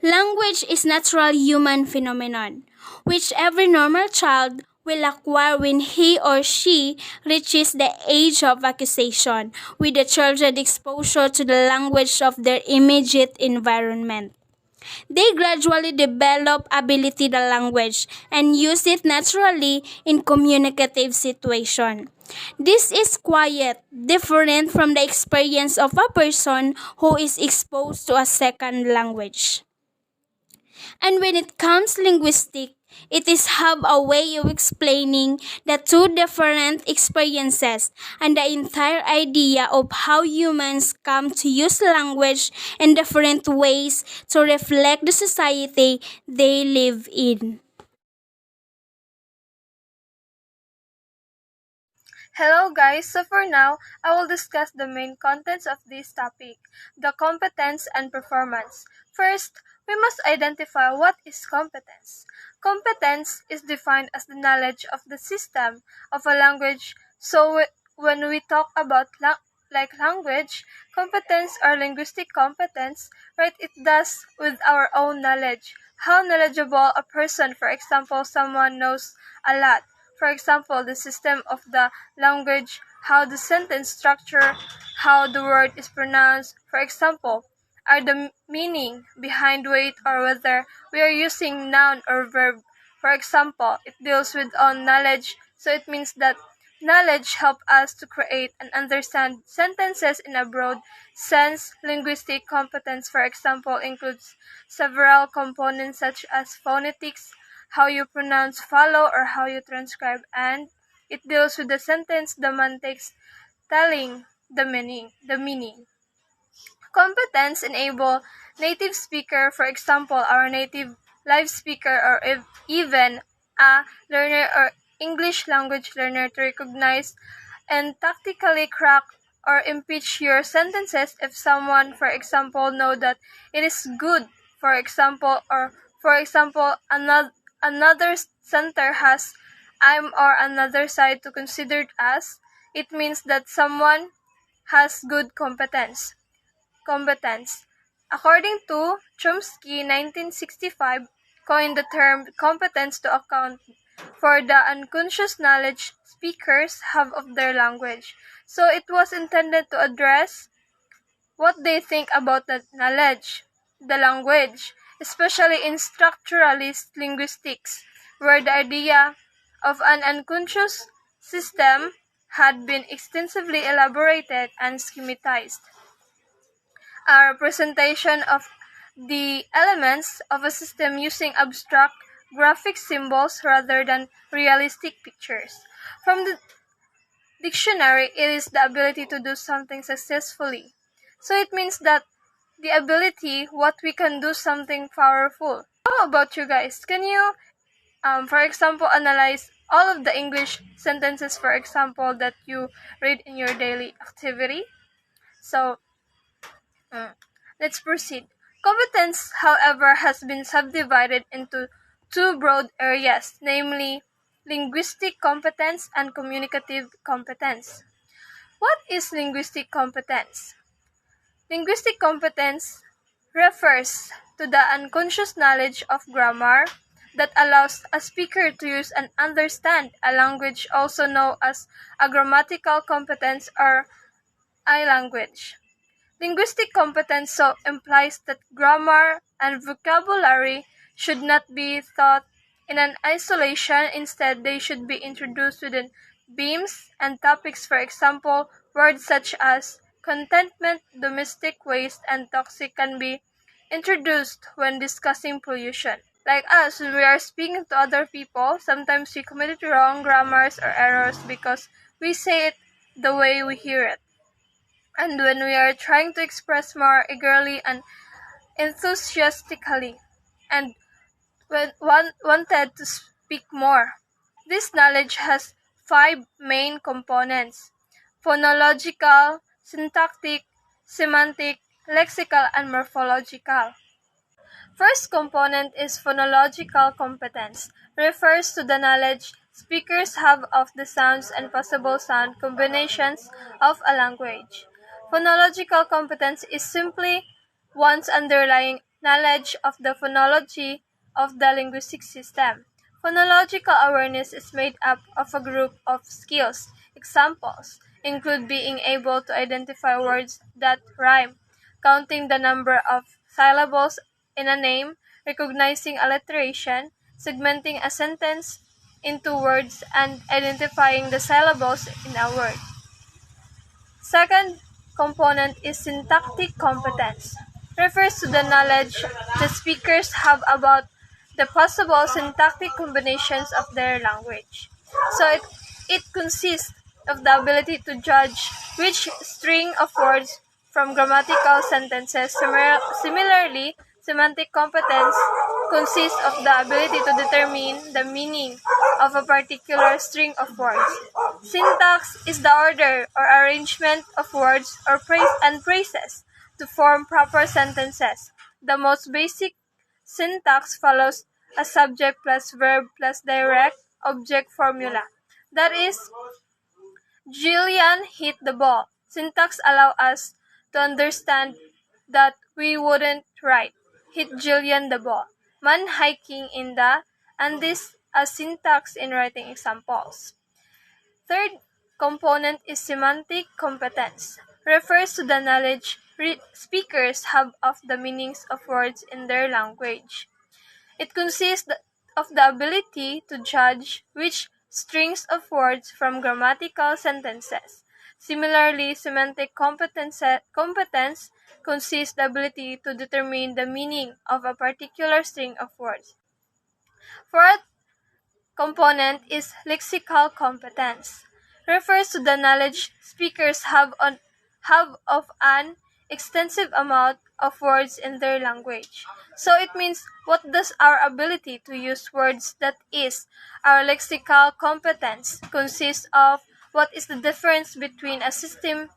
Language is natural human phenomenon, which every normal child will acquire when he or she reaches the age of acquisition, with the children exposure to the language of their immediate environment. They gradually develop ability the language and use it naturally in communicative situation. This is quiet, different from the experience of a person who is exposed to a second language. And when it comes linguistic, it is have a way of explaining the two different experiences and the entire idea of how humans come to use language in different ways to reflect the society they live in. Hello guys, so for now, I will discuss the main contents of this topic, the competence and performance. First, we must identify what is competence. Competence is defined as the knowledge of the system of a language. So when we talk about language, competence or linguistic competence, right, it does with our own knowledge. How knowledgeable a person, for example, someone knows a lot. For example, the system of the language, how the sentence structure, how the word is pronounced, for example, are the meaning behind weight or whether we are using noun or verb. For example, it deals with on knowledge, so it means that knowledge help us to create and understand sentences in a broad sense. Linguistic competence, for example, includes several components such as phonetics, how you pronounce follow or how you transcribe, and it deals with the sentence semantics, telling the meaning. Competence enable native speaker, for example, our native live speaker or even a learner or English language learner to recognize and tactically crack or impeach your sentences if someone, for example, know that it is good, for example, or for example, another center has I'm or another side to consider as, it means that someone has good competence. According to Chomsky, 1965 coined the term competence to account for the unconscious knowledge speakers have of their language. So it was intended to address what they think about the knowledge, the language, especially in structuralist linguistics, where the idea of an unconscious system had been extensively elaborated and schematized. A representation of the elements of a system using abstract graphic symbols rather than realistic pictures. From the dictionary, it is the ability to do something successfully. So it means that the ability, what we can do something powerful. How about you guys? Can you, for example, analyze all of the English sentences, for example, that you read in your daily activity? So, Mm. let's proceed. Competence, however, has been subdivided into two broad areas, namely linguistic competence and communicative competence. What is linguistic competence? Linguistic competence refers to the unconscious knowledge of grammar that allows a speaker to use and understand a language, also known as a grammatical competence or I language. Linguistic competence so implies that grammar and vocabulary should not be taught in an isolation. Instead, they should be introduced within beams and topics. For example, words such as contentment, domestic waste, and toxic can be introduced when discussing pollution. Like us, when we are speaking to other people, sometimes we commit wrong grammars or errors because we say it the way we hear it. And when we are trying to express more eagerly and enthusiastically, and when one wanted to speak more. This knowledge has five main components: phonological, syntactic, semantic, lexical, and morphological. First component is phonological competence, refers to the knowledge speakers have of the sounds and possible sound combinations of a language. Phonological competence is simply one's underlying knowledge of the phonology of the linguistic system. Phonological awareness is made up of a group of skills. Examples include being able to identify words that rhyme, counting the number of syllables in a name, recognizing alliteration, segmenting a sentence into words, and identifying the syllables in a word. Second component is syntactic competence. Refers to the knowledge the speakers have about the possible syntactic combinations of their language. So it consists of the ability to judge which string of words from grammatical sentences. Similarly, semantic competence consists of the ability to determine the meaning of a particular string of words. Syntax is the order or arrangement of words or phrases to form proper sentences. The most basic syntax follows a subject plus verb plus direct object formula. That is, Jillian hit the ball. Syntax allow us to understand that we wouldn't write, hit Jillian the ball. Man hiking in the Andes as syntax in writing examples. Third component is semantic competence. Refers to the knowledge speakers have of the meanings of words in their language. It consists of the ability to judge which strings of words from grammatical sentences. Similarly, semantic competence consists the ability to determine the meaning of a particular string of words. Fourth component is lexical competence. Refers to the knowledge speakers have of an extensive amount of words in their language. So it means what does our ability to use words, that is, our lexical competence, consist of what is the difference between a system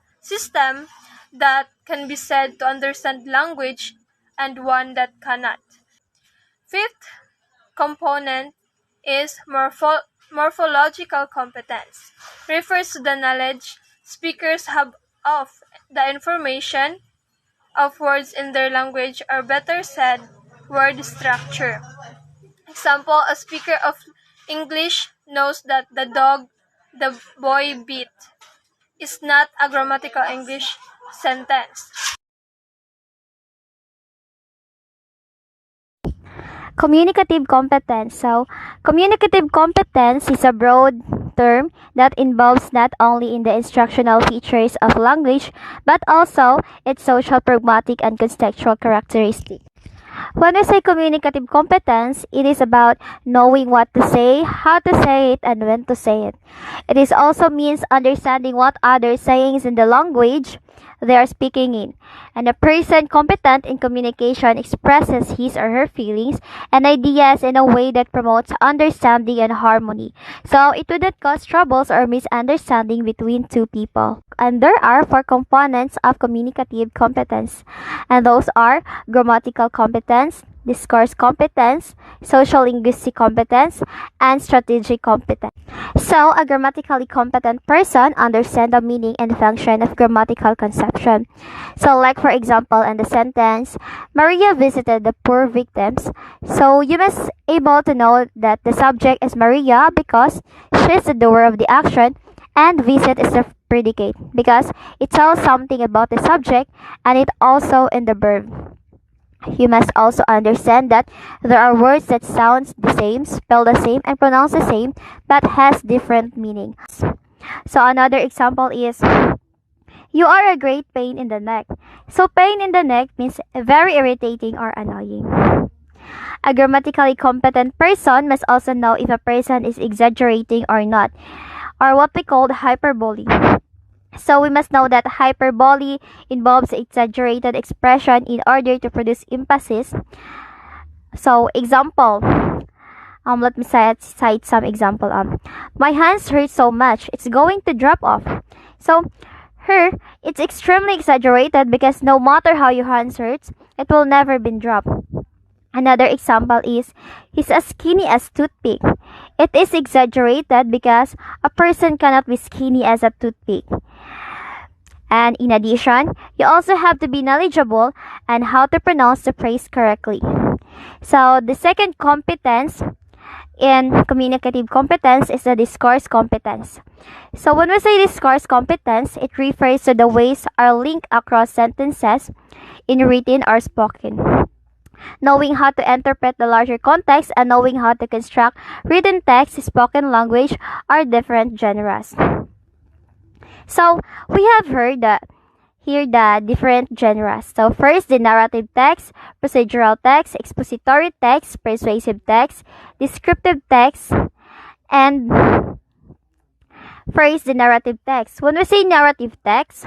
that can be said to understand language and one that cannot. Fifth component is morphological competence. Refers to the knowledge speakers have of the information of words in their language, or better said, word structure. Example, a speaker of English knows that the dog the boy beat is not a grammatical English sentence. Communicative competence. So, communicative competence is a broad term that involves not only in the instructional features of language, but also its social, pragmatic, and contextual characteristics. When we say communicative competence, it is about knowing what to say, how to say it, and when to say it. It is also means understanding what others sayings in the language they are speaking in. And a person competent in communication expresses his or her feelings and ideas in a way that promotes understanding and harmony. So it would not cause troubles or misunderstanding between two people. And there are four components of communicative competence, and those are grammatical competence, discourse competence, social linguistic competence, and strategic competence. So, a grammatically competent person understands the meaning and function of grammatical conception. So, like for example, in the sentence, Maria visited the poor victims. So, you must able to know that the subject is Maria because she is the doer of the action, and visit is the predicate because it tells something about the subject, and it also in the verb. You must also understand that there are words that sound the same, spell the same, and pronounce the same, but has different meanings. So another example is, you are a great pain in the neck. So pain in the neck means very irritating or annoying. A grammatically competent person must also know if a person is exaggerating or not, or what we call hyperbole. So we must know that hyperbole involves exaggerated expression in order to produce emphasis. So example, let me cite some example. My hands hurt so much, it's going to drop off. So it's extremely exaggerated because no matter how your hands hurts, it will never be dropped. Another example is, he's as skinny as toothpick. It is exaggerated because a person cannot be skinny as a toothpick. And in addition, you also have to be knowledgeable and how to pronounce the phrase correctly. So the second competence in communicative competence is the discourse competence. So when we say discourse competence, it refers to the ways are linked across sentences in written or spoken. Knowing how to interpret the larger context and knowing how to construct written text, spoken language are different genres. So we have heard that here the different genres. So first, the narrative text, procedural text, expository text, persuasive text, descriptive text, and first, the narrative text. When we say narrative text,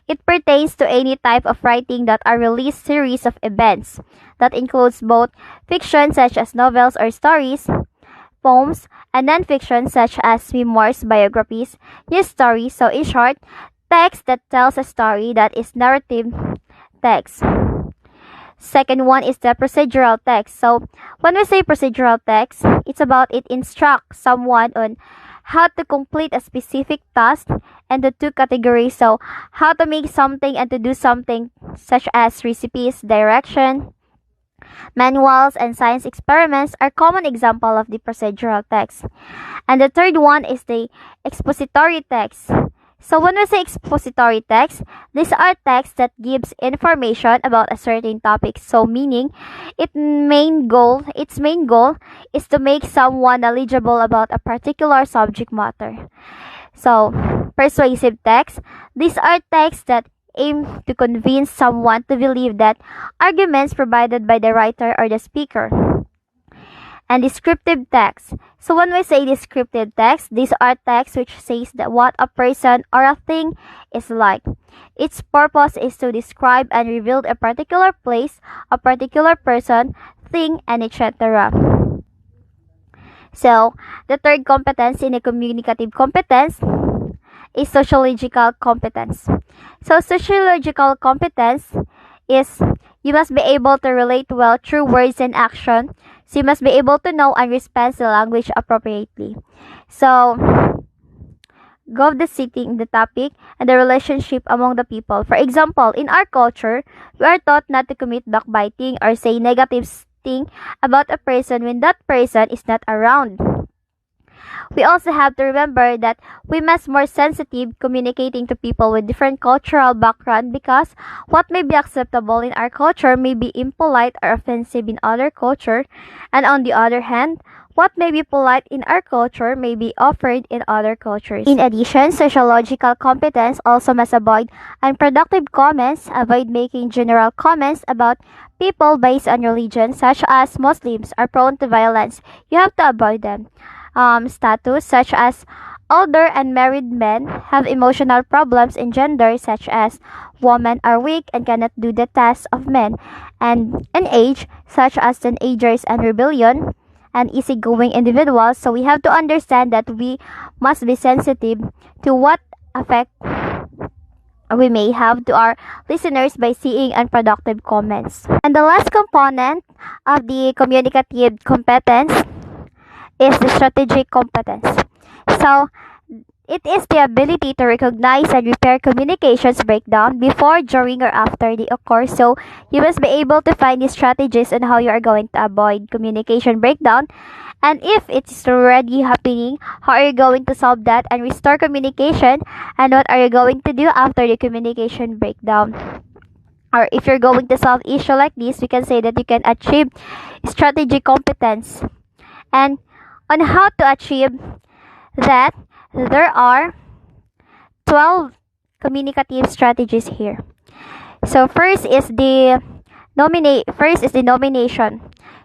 it pertains to any type of writing that are released series of events that includes both fiction such as novels or stories, poems, and non-fiction such as memoirs, biographies, news stories. So in short, text that tells a story that is narrative text. Second one is the procedural text. So when we say procedural text, it's about it instructs someone on how to complete a specific task and the two categories. So how to make something and to do something such as recipes, direction, manuals, and science experiments are common example of the procedural text. And the third one is the expository text. So when we say expository text, these are texts that gives information about a certain topic. So meaning its main goal is to make someone knowledgeable about a particular subject matter. So persuasive text, these are texts that aim to convince someone to believe that arguments provided by the writer or the speaker. And descriptive text. So when we say descriptive text, these are texts which says that what a person or a thing is like. Its purpose is to describe and reveal a particular place, a particular person, thing, and etc. So the third competence in a communicative competence is sociological competence. So sociological competence is you must be able to relate well through words and action. So you must be able to know and respond the language appropriately. So go the setting, the topic, and the relationship among the people. For example, in our culture, we are taught not to commit backbiting or say negative thing about a person when that person is not around. We also have to remember that we must more sensitive communicating to people with different cultural background because what may be acceptable in our culture may be impolite or offensive in other culture, and on the other hand, what may be polite in our culture may be offered in other cultures. In addition, sociological competence also must avoid unproductive comments, avoid making general comments about people based on religion, such as Muslims are prone to violence. You have to avoid them. Status such as older and married men have emotional problems in gender such as women are weak and cannot do the tasks of men, and an age such as teenagers and rebellion and easygoing individuals. So we have to understand that we must be sensitive to what effect we may have to our listeners by seeing unproductive comments. And the last component of the communicative competence is the strategic competence. So, it is the ability to recognize and repair communications breakdown before, during, or after they occur. So, you must be able to find the strategies on how you are going to avoid communication breakdown. And if it's already happening, how are you going to solve that and restore communication? And what are you going to do after the communication breakdown? Or if you're going to solve issue like this, we can say that you can achieve strategic competence. And on how to achieve that, there are 12 communicative strategies here. So first is the nomination.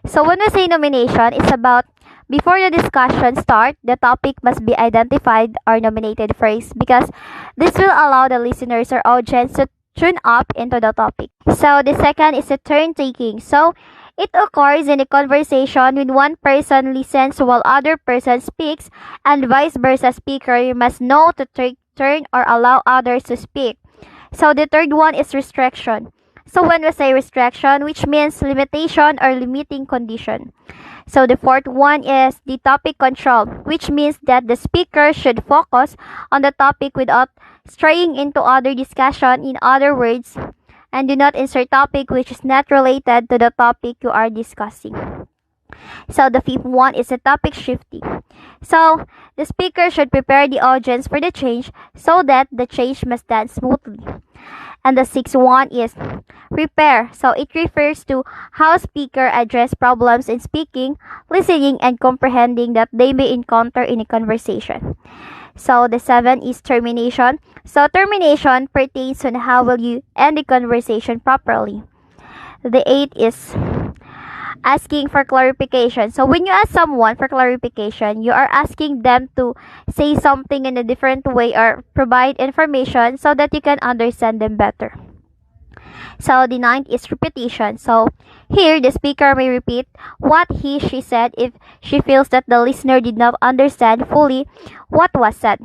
So when we say nomination, it's about before the discussion start, the topic must be identified or nominated first because this will allow the listeners or audience to tune up into the topic. So the second is the turn taking. So it occurs in a conversation when one person listens while other person speaks and vice versa speaker. You must know to take turn or allow others to speak. So the third one is restriction. So when we say restriction, which means limitation or limiting condition. So the fourth one is the topic control, which means that the speaker should focus on the topic without straying into other discussion. In other words, and do not insert topic which is not related to the topic you are discussing. So the fifth one is the topic shifting. So the speaker should prepare the audience for the change so that the change must done smoothly. And the sixth one is prepare. So it refers to how speaker address problems in speaking, listening, and comprehending that they may encounter in a conversation. So the seventh is termination. So termination pertains on how will you end the conversation properly. The eighth is asking for clarification. So when you ask someone for clarification, you are asking them to say something in a different way or provide information so that you can understand them better. So the ninth is repetition. So here the speaker may repeat what she said if she feels that the listener did not understand fully what was said.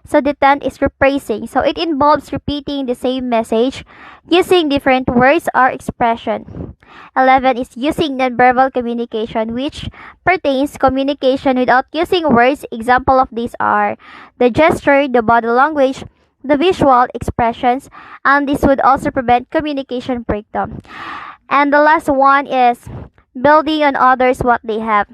So the 10th is rephrasing. So it involves repeating the same message using different words or expression. 11 is using nonverbal communication, which pertains communication without using words. Example of these are the gesture, the body language, the visual expressions, and this would also prevent communication breakdown. And the last one is building on others what they have.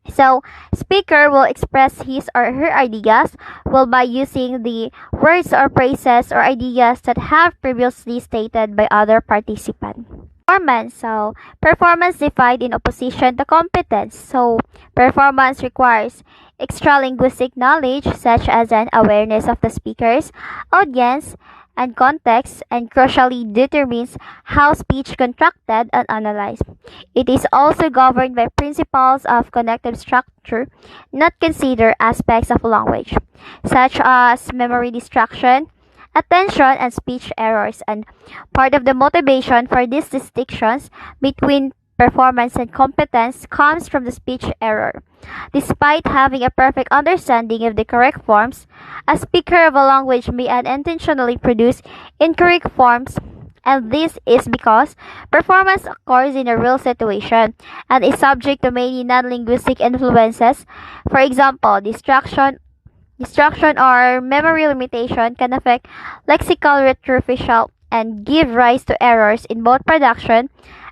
So, speaker will express his or her ideas by using the words or phrases or ideas that have previously stated by other participants. Performance. So, performance defined in opposition to competence. So, performance requires extra-linguistic knowledge such as an awareness of the speaker's audience and context, and crucially determines how speech constructed and analyzed. It is also governed by principles of connective structure, not consider aspects of language, such as memory distraction, attention, and speech errors. And part of the motivation for these distinctions between performance and competence comes from the speech error. Despite having a perfect understanding of the correct forms, a speaker of a language may unintentionally produce incorrect forms, and this is because performance occurs in a real situation and is subject to many non-linguistic influences. For example, distraction or memory limitation can affect lexical retrofishal and give rise to errors in both production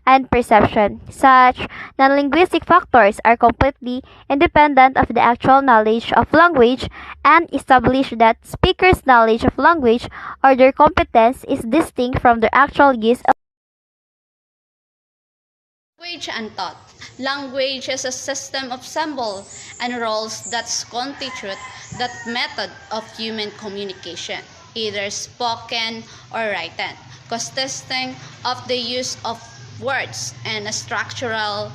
and perception. Such non-linguistic factors are completely independent of the actual knowledge of language and establish that speakers' knowledge of language or their competence is distinct from their actual use of language and thought. Language is a system of symbols and roles that constitute that method of human communication, either spoken or written, consisting of the use of words in a structural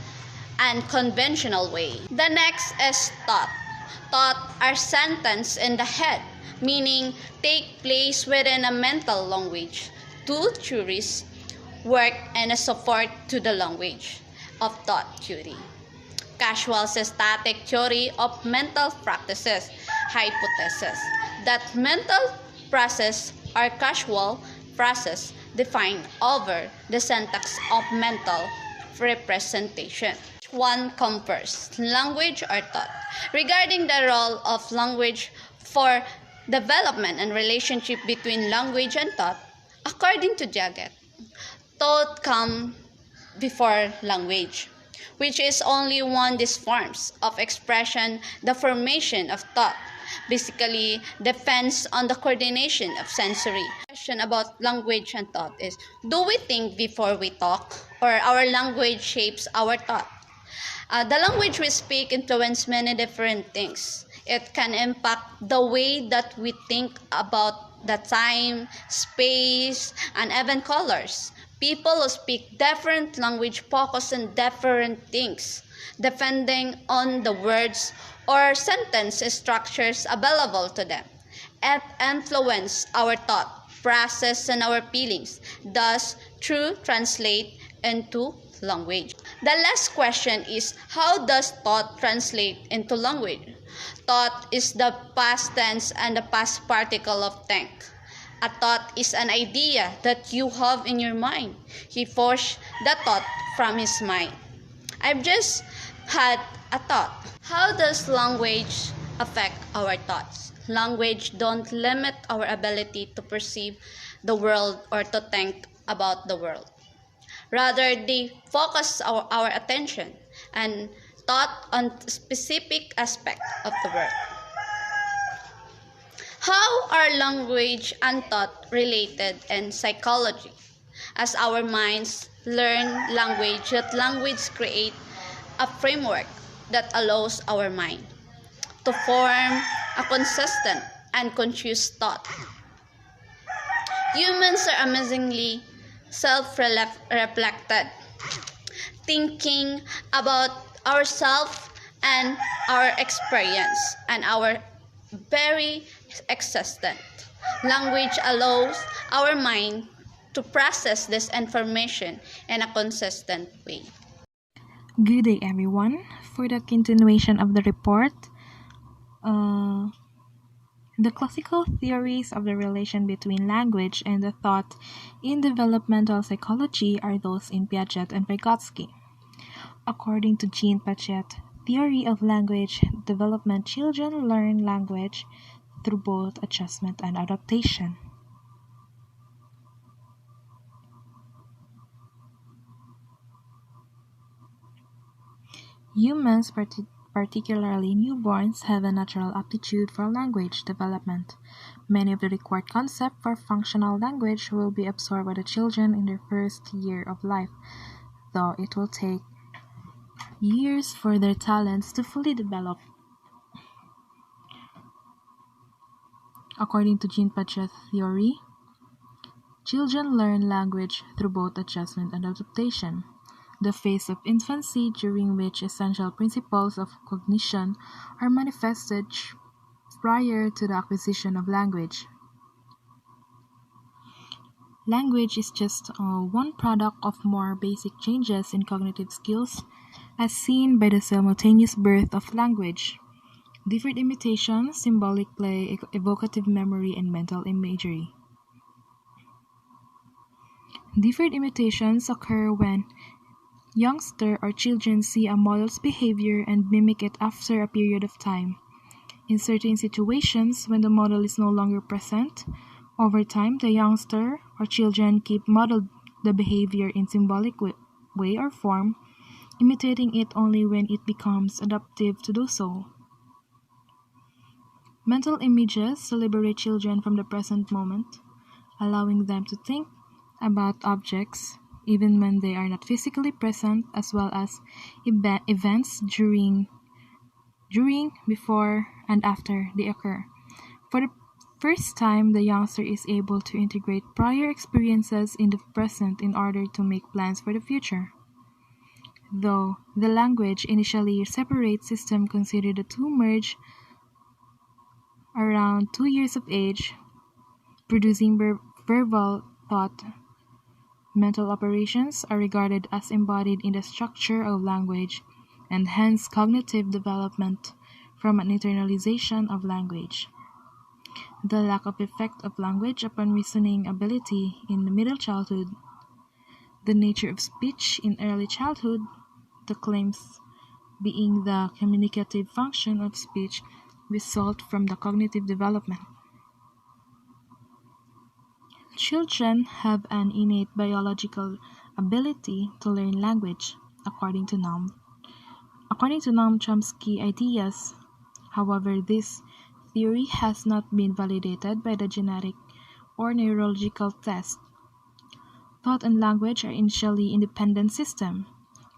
and conventional way. The next is thought. Thought are sentences in the head, meaning take place within a mental language. Two theories work in a support to the language of thought theory. Casual systematic theory of mental practices hypothesis that mental process are casual process defined over the syntax of mental representation. One compares language or thought. Regarding the role of language for development and relationship between language and thought, according to Jagged, thought comes before language, which is only one of these forms of expression. The formation of thought basically depends on the coordination of sensory. Question about language and thought is, do we think before we talk, or our language shapes our thought? The language we speak influences many different things. It can impact the way that we think about the time, space, and even colors. People who speak different language focus on different things, depending on the words or sentence structures available to them. It influences our thought process and our feelings, thus through translate into language. The last question is, how does thought translate into language? Thought is the past tense and the past particle of think. A thought is an idea that you have in your mind. He forced the thought from his mind. I've just had a thought. How does language affect our thoughts? Language don't limit our ability to perceive the world or to think about the world. Rather, they focus our attention and thought on specific aspect of the world. How are language and thought related in psychology? As our minds learn language, that language create a framework that allows our mind to form a consistent and conscious thought. Humans are amazingly self-reflected, thinking about ourselves and our experience and our very existence. Language allows our mind to process this information in a consistent way. Good day, everyone. For the continuation of the report, the classical theories of the relation between language and the thought in developmental psychology are those in Piaget and Vygotsky. According to Jean Piaget, theory of language development, children learn language through both adjustment and adaptation. Humans, particularly newborns, have a natural aptitude for language development. Many of the required concepts for functional language will be absorbed by the children in their first year of life, though it will take years for their talents to fully develop. According to Jean Piaget's theory, children learn language through both adjustment and adaptation. The phase of infancy, during which essential principles of cognition are manifested prior to the acquisition of language. Language is just one product of more basic changes in cognitive skills, as seen by the simultaneous birth of language. Different imitation, symbolic play, evocative memory, and mental imagery. Different imitations occur when youngsters or children see a model's behavior and mimic it after a period of time. In certain situations, when the model is no longer present, over time the youngster or children keep modeled the behavior in symbolic way or form, imitating it only when it becomes adaptive to do so. Mental images liberate children from the present moment, allowing them to think about objects even when they are not physically present, as well as events during, before, and after they occur. For the first time, the youngster is able to integrate prior experiences in the present in order to make plans for the future. Though the language initially separate system consider the two merge around 2 years of age, producing verbal thought. Mental operations are regarded as embodied in the structure of language, and hence cognitive development from an internalization of language. The lack of effect of language upon reasoning ability in the middle childhood, the nature of speech in early childhood, the claims being the communicative function of speech result from the cognitive development. Children have an innate biological ability to learn language, according to Noam Chomsky ideas. However, this theory has not been validated by the genetic or neurological test. Thought and language are initially independent systems,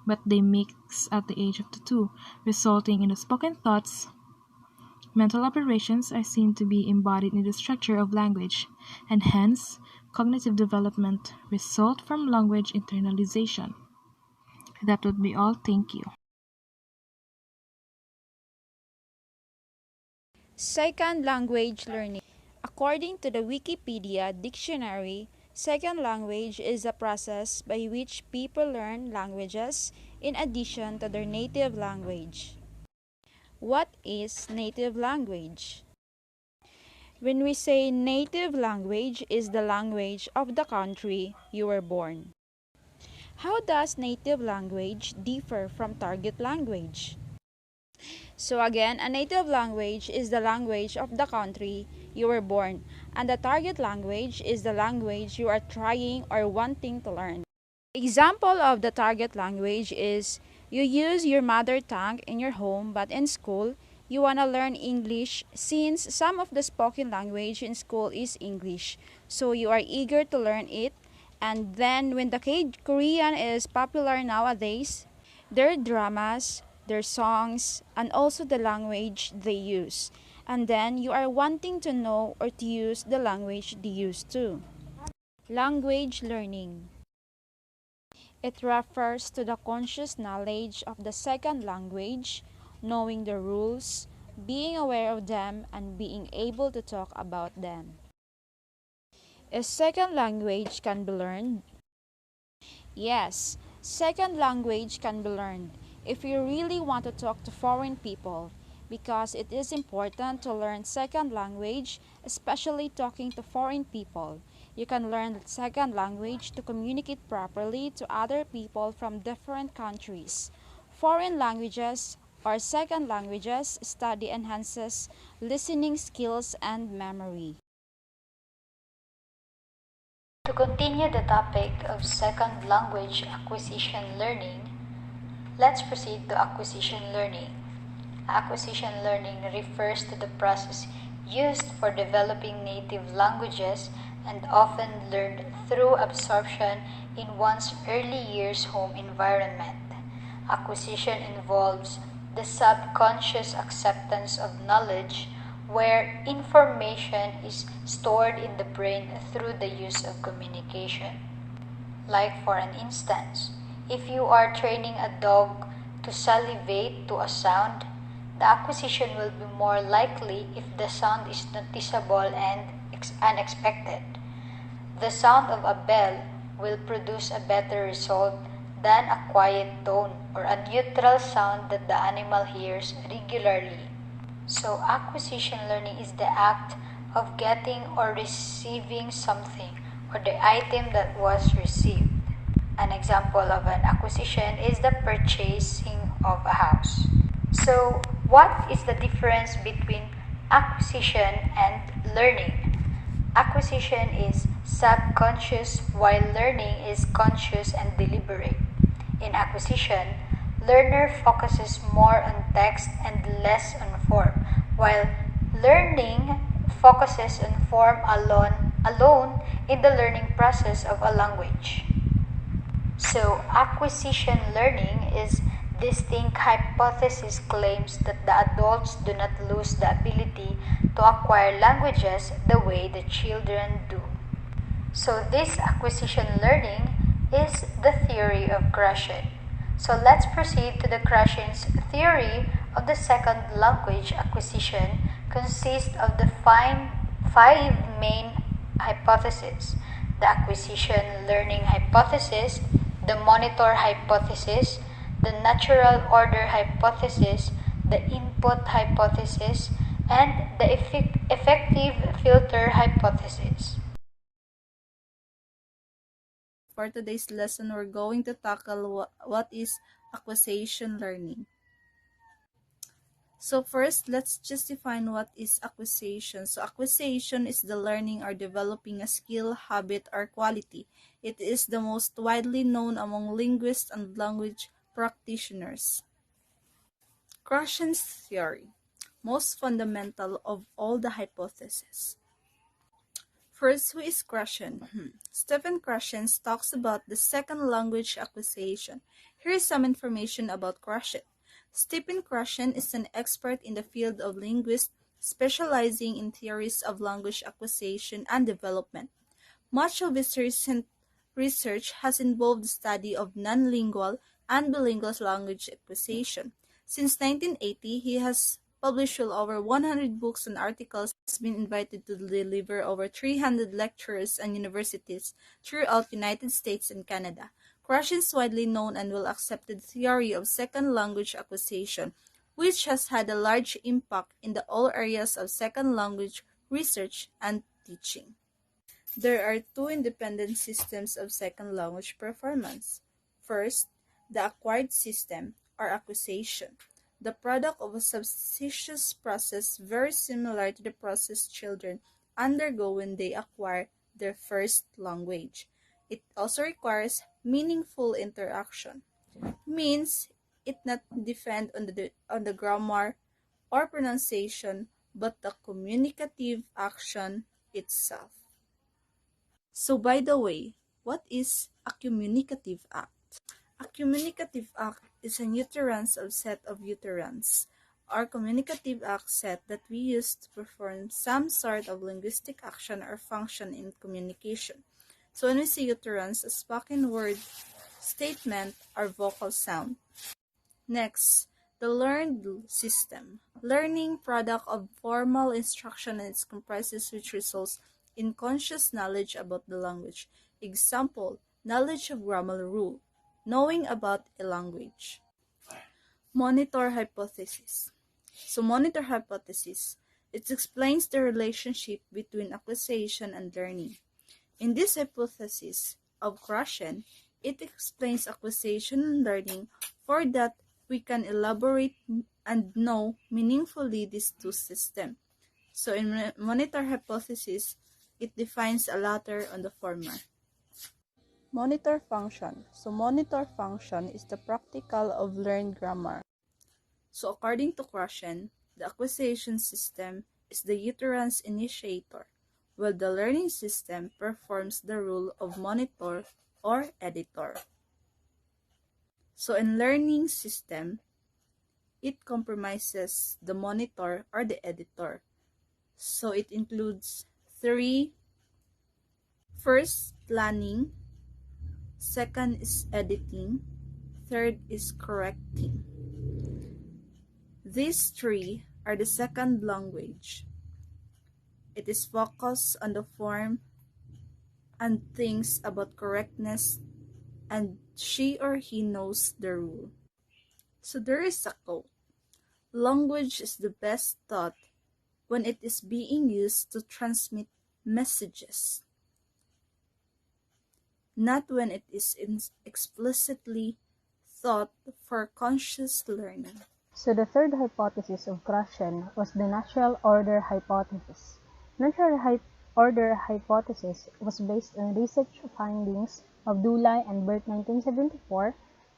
but they mix at the age of the two, resulting in the spoken thoughts. Mental operations are seen to be embodied in the structure of language, and hence, cognitive development result from language internalization. That would be all. Thank you. Second language learning. According to the Wikipedia dictionary, second language is a process by which people learn languages in addition to their native language. What is native language? When we say native language is the language of the country you were born. How does native language differ from target language? So again, a native language is the language of the country you were born, and the target language is the language you are trying or wanting to learn. Example of the target language is you use your mother tongue in your home, but in school you want to learn English since some of the spoken language in school is English. So you are eager to learn it, and then when the Korean is popular nowadays, their dramas, their songs, and also the language they use. And then you are wanting to know or to use the language they use too. Language learning. It refers to the conscious knowledge of the second language, knowing the rules, being aware of them, and being able to talk about them. A second language can be learned. Yes, second language can be learned if you really want to talk to foreign people, because it is important to learn second language, especially talking to foreign people. You can learn second language to communicate properly to other people from different countries. Foreign languages or second languages study enhances listening skills and memory. To continue the topic of second language acquisition learning, let's proceed to acquisition learning. Acquisition learning refers to the process used for developing native languages and often learned through absorption in one's early years' home environment. Acquisition involves the subconscious acceptance of knowledge, where information is stored in the brain through the use of communication. Like for an instance, if you are training a dog to salivate to a sound, the acquisition will be more likely if the sound is noticeable and unexpected. The sound of a bell will produce a better result than a quiet tone or a neutral sound that the animal hears regularly. So acquisition learning is the act of getting or receiving something or the item that was received. An example of an acquisition is the purchasing of a house. So, what is the difference between acquisition and learning? Acquisition is subconscious, while learning is conscious and deliberate. In acquisition, learner focuses more on text and less on form, while learning focuses on form alone in the learning process of a language. So, acquisition learning is distinct hypothesis claims that the adults do not lose the ability to acquire languages the way the children do. So, this acquisition learning is the theory of Krashen. So, let's proceed to the Krashen's theory of the second language acquisition consists of the five main hypotheses: the acquisition learning hypothesis, the monitor hypothesis, the natural order hypothesis, the input hypothesis, and the effective filter hypothesis. For today's lesson, we're going to tackle what is acquisition learning. So first, let's just define what is acquisition. So acquisition is the learning or developing a skill, habit, or quality. It is the most widely known among linguists and language practitioners. Krashen's theory, most fundamental of all the hypotheses. First, who is Krashen? Stephen Krashen talks about the second language acquisition. Here is some information about Krashen. Stephen Krashen is an expert in the field of linguistics, specializing in theories of language acquisition and development. Much of his recent research has involved the study of non-lingual and bilingual language acquisition. Since 1980, he has published well over 100 books and articles, has been invited to deliver over 300 lectures and universities throughout the United States and Canada. Krashen's widely known and well-accepted theory of second language acquisition, which has had a large impact in all areas of second language research and teaching. There are two independent systems of second language performance. First, the acquired system, or acquisition, the product of a subsistence process very similar to the process children undergo when they acquire their first language. It also requires meaningful interaction, means it not depend on the grammar or pronunciation, but the communicative action itself. So by the way, what is a communicative act? A communicative act is an utterance of set of utterance or communicative act set that we use to perform some sort of linguistic action or function in communication. So when we say utterance, a spoken word statement or vocal sound. Next, the learned system. Learning product of formal instruction and its comprises which results in conscious knowledge about the language. Example, knowledge of grammar rule, knowing about a language. Monitor hypothesis. So monitor hypothesis, it explains the relationship between acquisition and learning. In this hypothesis of Krashen, it explains acquisition and learning for that we can elaborate and know meaningfully these two systems. So in monitor hypothesis, it defines a latter on the former. Monitor function. So monitor function is the practical of learned grammar. So according to Krashen, the acquisition system is the utterance initiator, while the learning system performs the role of monitor or editor. So in learning system, it compromises the monitor or the editor. So it includes three. First, planning. Second is editing. Third is correcting. These three are the second language. It is focused on the form and thinks about correctness, and she or he knows the rule. So there is a quote. Language is the best taught when it is being used to transmit messages, not when it is explicitly thought for conscious learning. So the third hypothesis of Krashen was the natural order hypothesis. Order hypothesis was based on research findings of Dulay and Burt 1974,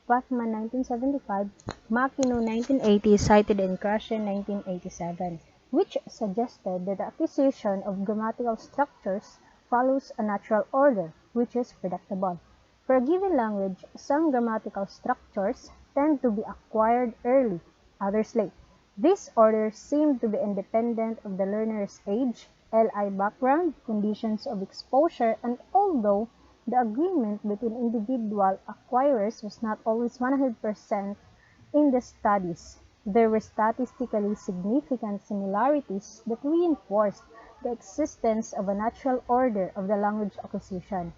Bachman 1975, Makino 1980, cited in Krashen 1987, which suggested that the acquisition of grammatical structures follows a natural order, which is predictable. For a given language, some grammatical structures tend to be acquired early, others late. These orders seem to be independent of the learner's age, LI background, conditions of exposure, and although the agreement between individual acquirers was not always 100% in the studies, there were statistically significant similarities that reinforced the existence of a natural order of the language acquisition.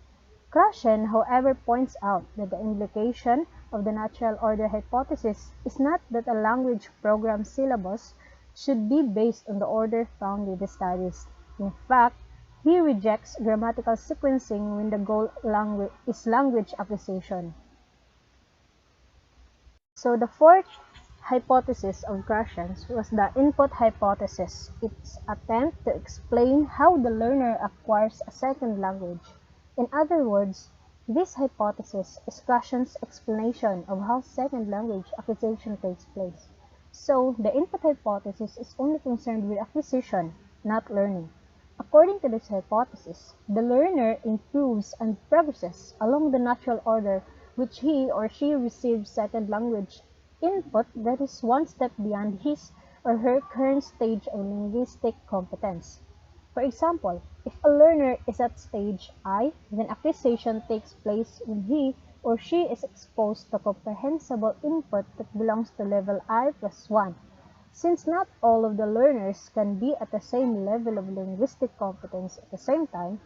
Krashen, however, points out that the implication of the natural order hypothesis is not that a language program syllabus should be based on the order found in the studies. In fact, he rejects grammatical sequencing when the goal is language acquisition. So the fourth hypothesis of Krashen's was the input hypothesis. Its attempt to explain how the learner acquires a second language. In other words, this hypothesis is Krashen's explanation of how second language acquisition takes place. So, the input hypothesis is only concerned with acquisition, not learning. According to this hypothesis, the learner improves and progresses along the natural order which he or she receives second language input that is one step beyond his or her current stage of linguistic competence. For example, if a learner is at stage I, then acquisition takes place when he or she is exposed to comprehensible input that belongs to level I plus 1. Since not all of the learners can be at the same level of linguistic competence at the same time,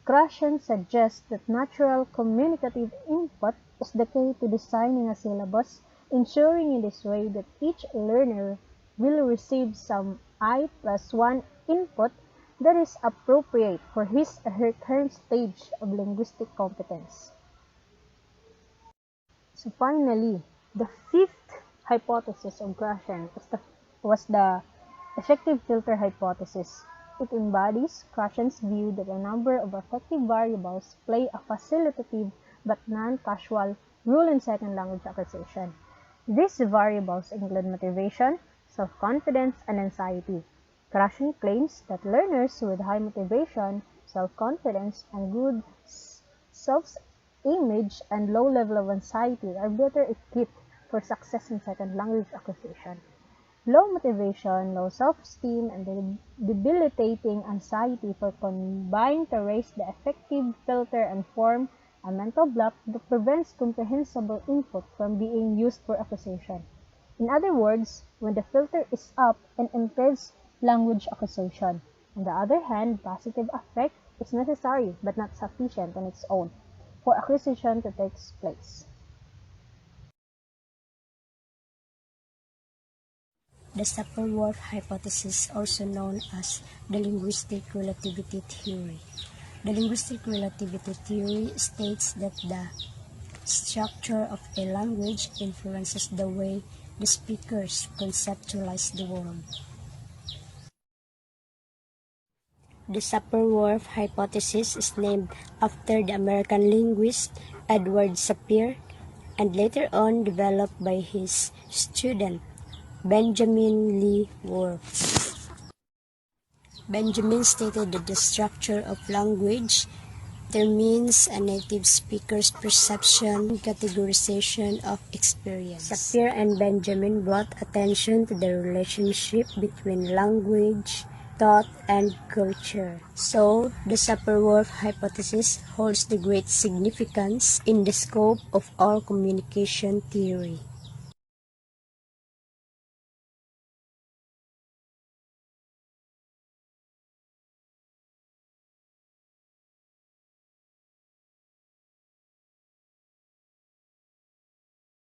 Krashen suggests that natural communicative input is the key to designing a syllabus, ensuring in this way that each learner will receive some I plus 1 input that is appropriate for his or her current stage of linguistic competence. So finally, the fifth hypothesis of Krashen was the effective filter hypothesis. It embodies Krashen's view that a number of affective variables play a facilitative but non-causal role in second language acquisition. These variables include motivation, self-confidence, and anxiety. Krashen claims that learners with high motivation, self-confidence, and good self-image and low level of anxiety are better equipped for success in second language acquisition. Low motivation, low self-esteem, and debilitating anxiety combine to raise the effective filter and form a mental block that prevents comprehensible input from being used for acquisition. In other words, when the filter is up and impedes language acquisition. On the other hand, positive affect is necessary but not sufficient on its own for acquisition to take place. The SAPIR-WHORF hypothesis, also known as the linguistic relativity theory. The linguistic relativity theory states that the structure of a language influences the way the speakers conceptualize the world. The SAPIR-WHORF hypothesis is named after the American linguist Edward Sapir and later on developed by his student Benjamin Lee Whorf. Benjamin stated that the structure of language determines a native speaker's perception and categorization of experience. Sapir and Benjamin brought attention to the relationship between language, thought, and culture. So, the SAPIR-WHORF hypothesis holds the great significance in the scope of all communication theory.